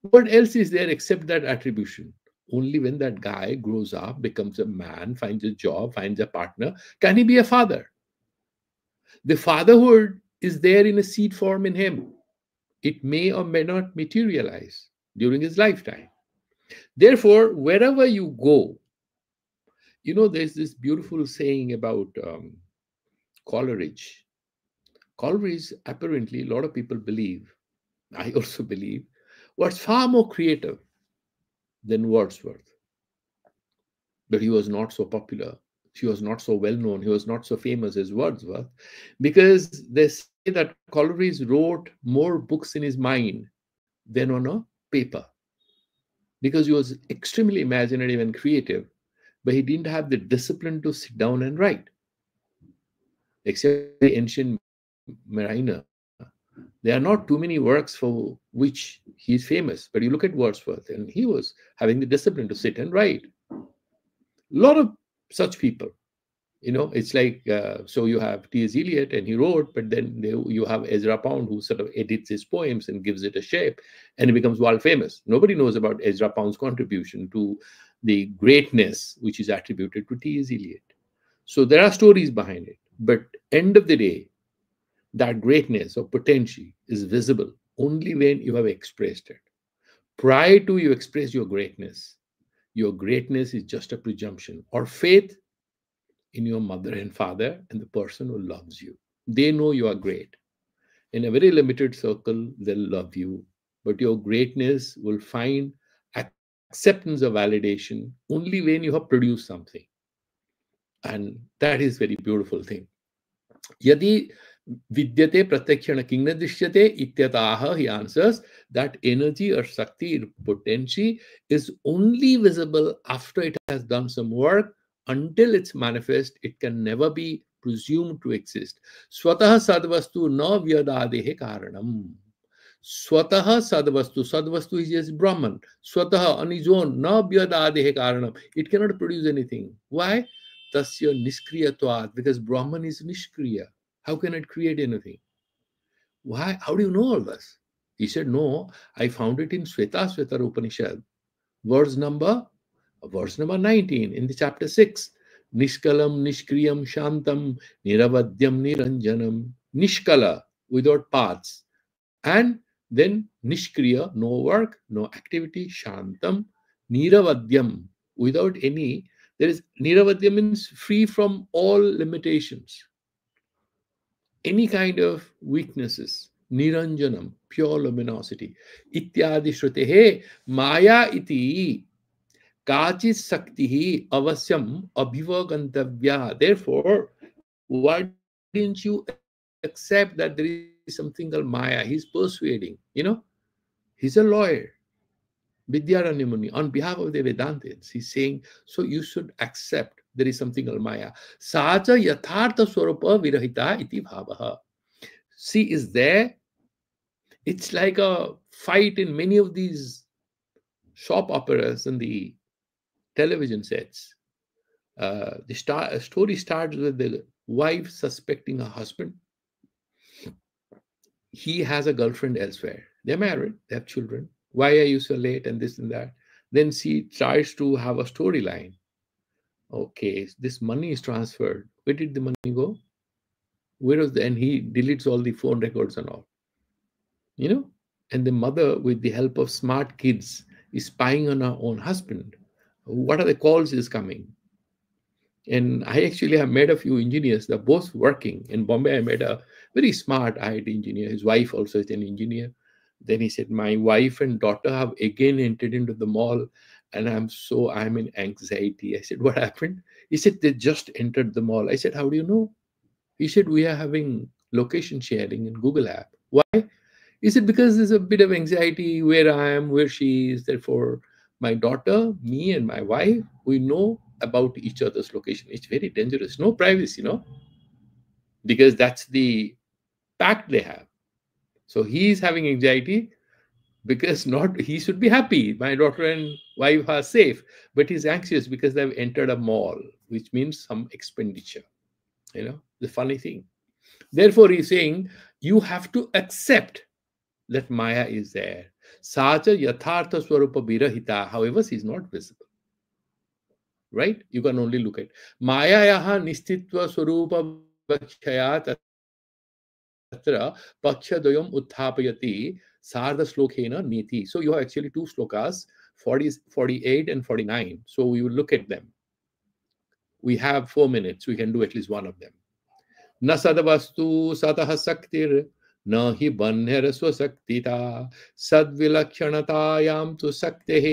What else is there except that attribution? Only when that guy grows up, becomes a man, finds a job, finds a partner, can he be a father. The fatherhood is there in a seed form in him. It may or may not materialize during his lifetime. Therefore, wherever you go, there's this beautiful saying about Coleridge. Coleridge, apparently, a lot of people believe, I also believe, was far more creative than Wordsworth. But he was not so popular. He was not so well known. He was not so famous as Wordsworth because they say that Coleridge wrote more books in his mind than on a paper because he was extremely imaginative and creative, but he didn't have the discipline to sit down and write. Except the ancient mariner, there are not too many works for which he is famous. But you look at Wordsworth, and he was having the discipline to sit and write. A lot of such people. It's like, so you have T.S. Eliot, and he wrote, but then you have Ezra Pound, who sort of edits his poems and gives it a shape, and he becomes world famous. Nobody knows about Ezra Pound's contribution to the greatness which is attributed to T.S. Eliot. So there are stories behind it. But end of the day, that greatness or potential is visible only when you have expressed it. Prior to you express your greatness is just a presumption or faith in your mother and father and the person who loves you. They know you are great. In a very limited circle, they'll love you, but your greatness will find acceptance or validation only when you have produced something. And that is very beautiful thing. Yadi vidyate pratyakshana kingna drishyate ityataha, he answers, that energy or Shakti, potential, is only visible after it has done some work. Until it's manifest, it can never be presumed to exist. Swataha sadvastu na vyadadehe karanam. Swataha sadvastu is just Brahman. Swataha on his own, na vyadadehe karanam. It cannot produce anything. Why? Tasya niskriyatvat, because Brahman is nishkriya. How can it create anything? Why? How do you know all this? He said, no, I found it in Shveta Upanishad, verse number 19 in the chapter 6. Nishkalam, Nishkriyam, Shantam, Niravadyam, Niranjanam. Nishkala, without paths. And then Nishkriya, no work, no activity. Shantam, Niravadyam, without any. There is Niravadyam means free from all limitations, any kind of weaknesses. Niranjanam, pure luminosity. Ityadi Shrutehe, Maya iti Kachit Sakti Avasyam Abhivagantavya. Therefore, why didn't you accept that there is something called Maya? He's persuading, He's a lawyer. Vidyaranya Muni, on behalf of the Vedantins, he's saying, so you should accept there is something called Maya. Sacha yathartha swarupa virahita iti bhavaha. See, is there? It's like a fight in many of these soap operas and the television sets. A story starts with the wife suspecting her husband. He has a girlfriend elsewhere. They're married, they have children. Why are you so late? And this and that. Then she tries to have a storyline. Okay, this money is transferred. Where did the money go? Where was the, and he deletes all the phone records and all. You know? And the mother, with the help of smart kids, is spying on her own husband. What are the calls is coming? And I actually have met a few engineers. They're both working. In Bombay, I met a very smart IT engineer. His wife also is an engineer. Then he said, my wife and daughter have again entered into the mall, and I'm in anxiety. I said, what happened? He said, they just entered the mall. I said, how do you know? He said, we are having location sharing in Google app. Why? He said, because there's a bit of anxiety where I am, where she is. Therefore, my daughter, me, and my wife, we know about each other's location. It's very dangerous. No privacy, because that's the pact they have. So he's having anxiety because not he should be happy. My daughter and wife are safe, but he's anxious because they've entered a mall, which means some expenditure. The funny thing. Therefore, he's saying you have to accept that Maya is there. Sacha yathartha swarupa virahita. However, she's not visible. Right? You can only look at Maya yaha nistitva swarupa vakshaya tatra pakshadayam utthapayati sarda slokhena niti. So you have actually two slokas, 48 and 49. So we will look at them. We have 4 minutes. We can do at least one of them. न सदवस्तु सतः शक्तिर न हि बन्यर स्वशक्तिता सद्विलक्षणतायां तु शक्तेः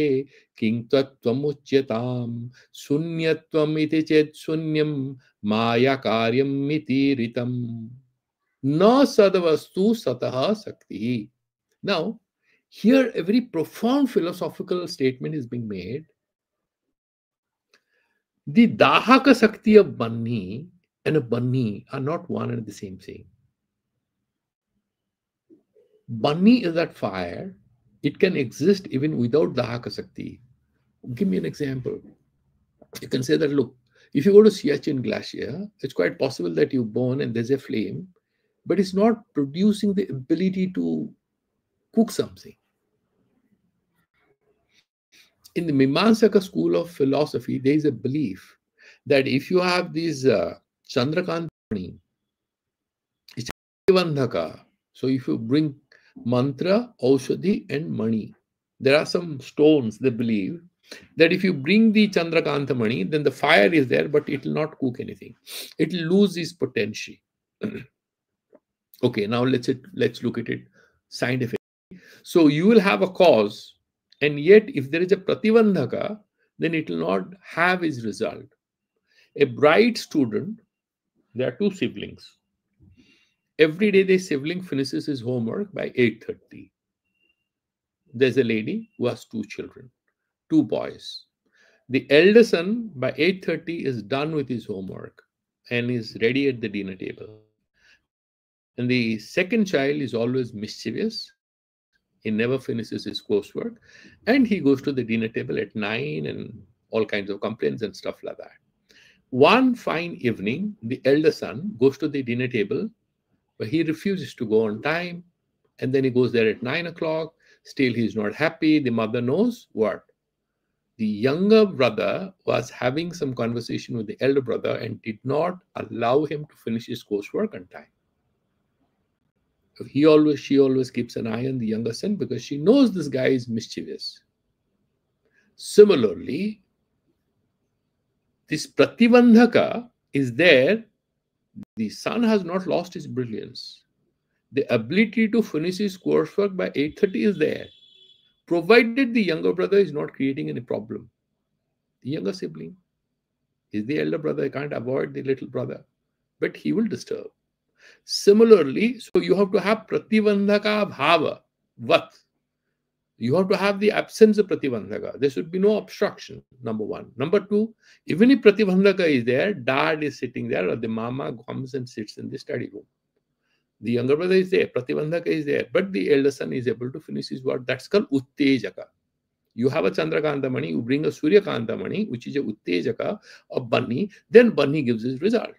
किं तत्त्वमुच्यताम् शून्यत्वम् इति चेत् शून्यं माया कार्यम् इति ऋतम् न सदवस्तु satah sakti. Now, here a very profound philosophical statement is being made. The dahaka sakti of Banni and a Banni are not one and the same thing. Banni is that fire. It can exist even without dahaka sakti. Give me an example. You can say that, look, if you go to Siachen Glacier, it's quite possible that you burn and there's a flame, but it's not producing the ability to cook something. In the Mimamsaka school of philosophy, there is a belief that if you have these Chandrakanta Mani, it's Vandhaka. So if you bring mantra, Aushadhi, and Mani, there are some stones they believe that if you bring the Chandrakanta Mani, then the fire is there, but it will not cook anything. It will lose its potential. Okay, now let's look at it scientifically. So you will have a cause, and yet if there is a prativandhaka, then it will not have its result. A bright student, there are two siblings. Every day the sibling finishes his homework by 8:30. There's a lady who has two children, two boys. The elder son by 8:30 is done with his homework and is ready at the dinner table. And the second child is always mischievous. He never finishes his coursework, and he goes to the dinner table at 9 and all kinds of complaints and stuff like that. One fine evening, the elder son goes to the dinner table, but he refuses to go on time. And then he goes there at 9 o'clock. Still, he's not happy. The mother knows what? the younger brother was having some conversation with the elder brother and did not allow him to finish his coursework on time. She always keeps an eye on the younger son because she knows this guy is mischievous. Similarly, this pratibandhaka is there. The son has not lost his brilliance. The ability to finish his coursework by 8:30 is there, provided the younger brother is not creating any problem. The younger sibling is the elder brother. I can't avoid the little brother, but he will disturb. Similarly, so you have to have pratibandhaka bhava. What? You have to have the absence of pratibandhaka. There should be no obstruction, number one. Number two, even if pratibandhaka is there, dad is sitting there or the mama comes and sits in the study room. The younger brother is there, pratibandhaka is there, but the elder son is able to finish his work. That's called uttejaka. You have a Chandrakanta you bring a Suryakanta which is a uttejaka of Bunny, then Bunny gives his result.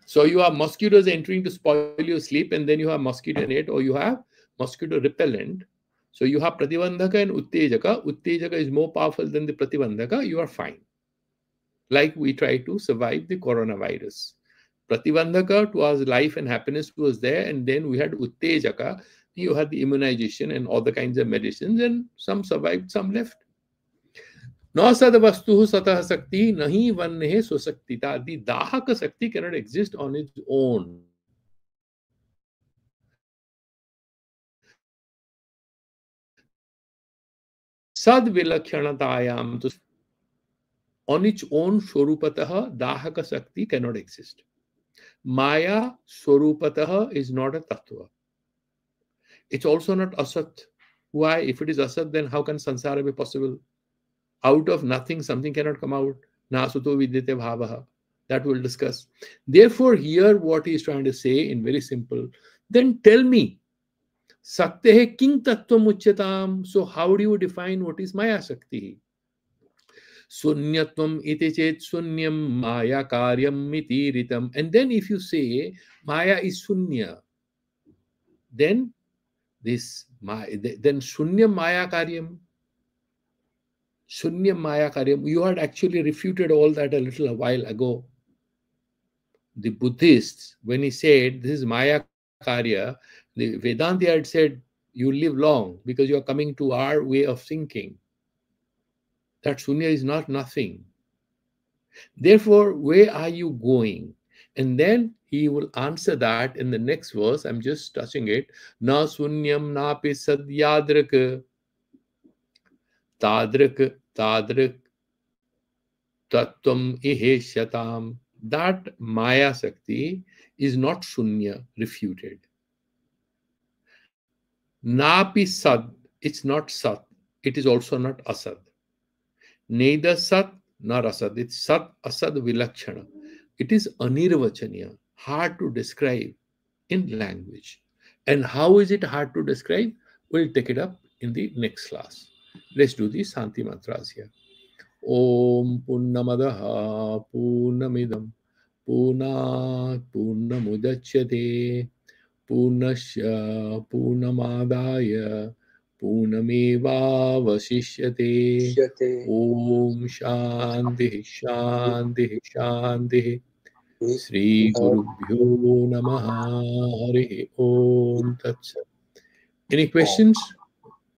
So you have mosquitoes entering to spoil your sleep, and then you have mosquito net or you have mosquito repellent. So you have pratibandhaka and uttejaka. Uttejaka is more powerful than the pratibandhaka. You are fine. Like we try to survive the coronavirus. Pratibandhaka to our life and happiness was there, and then we had uttejaka. You had the immunization and all the kinds of medicines, and some survived, some left. No sad vastu satah sakti nahi vannehe susaktita. The dahaka sakti cannot exist on its own. Sad vilakshanatayam. On its own, Swarupataha, Dahaka Sakti cannot exist. Maya Swarupataha is not a Tattva. It's also not Asat. Why? If it is Asat, then how can Sansara be possible? Out of nothing, something cannot come out. Nasuto Vidyate Bhavaha. That we'll discuss. Therefore, here what he is trying to say in very simple, then tell me, Saktehe King Tattva Muchyatam. So, how do you define what is Maya Sakti? Sunyatvam iti chet sunyam maya karyam iti ritam. And then if you say Maya is sunya, then then sunyam maya karyam. Sunyam maya karyam. You had actually refuted all that a little while ago. The Buddhists, when he said this is maya karya, the Vedanta had said you live long because you are coming to our way of thinking. That sunya is not nothing. Therefore, where are you going? And then he will answer that in the next verse. I'm just touching it. Na sunyam napi sadyadrak tadrak tattvam ihesyatam. That Maya Sakti is not sunya, refuted. Napi sad, it's not sat. It is also not asad. Neither sat nor asad. It's sat, asad, vilakshana. It is anirvachaniya, hard to describe in language. And how is it hard to describe? We'll take it up in the next class. Let's do the Santi mantras here. Om Purnamadaha Purnamidam Purnat Purnamudachyate Purnasya Purnamadaya Purnameva Vasishyate. Om Shanti Shanti Shanti. Sri Gurubhyo Namaha Harihi Om Tat Sat. Any questions?